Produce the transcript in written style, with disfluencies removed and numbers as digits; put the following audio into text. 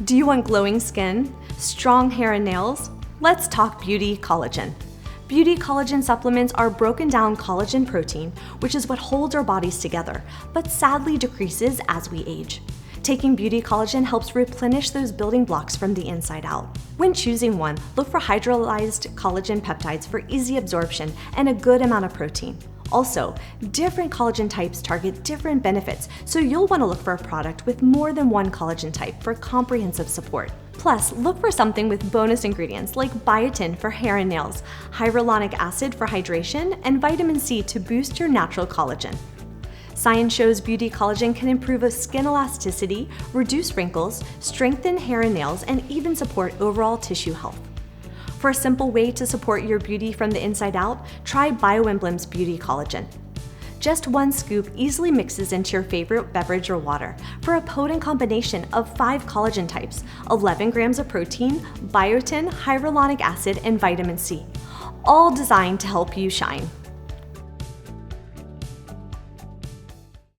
Do you want glowing skin, strong hair and nails? Let's talk Beauty Collagen. Beauty Collagen supplements are broken down collagen protein, which is what holds our bodies together, but sadly decreases as we age. Taking Beauty Collagen helps replenish those building blocks from the inside out. When choosing one, look for hydrolyzed collagen peptides for easy absorption and a good amount of protein. Also, different collagen types target different benefits, so you'll want to look for a product with more than one collagen type for comprehensive support. Plus, look for something with bonus ingredients like biotin for hair and nails, hyaluronic acid for hydration, and vitamin C to boost your natural collagen. Science shows Beauty Collagen can improve skin elasticity, reduce wrinkles, strengthen hair and nails, and even support overall tissue health. For a simple way to support your beauty from the inside out, try BioEmblem's Beauty Collagen. Just 1 scoop easily mixes into your favorite beverage or water for a potent combination of 5 collagen types, 11 grams of protein, biotin, hyaluronic acid, and vitamin C, all designed to help you shine.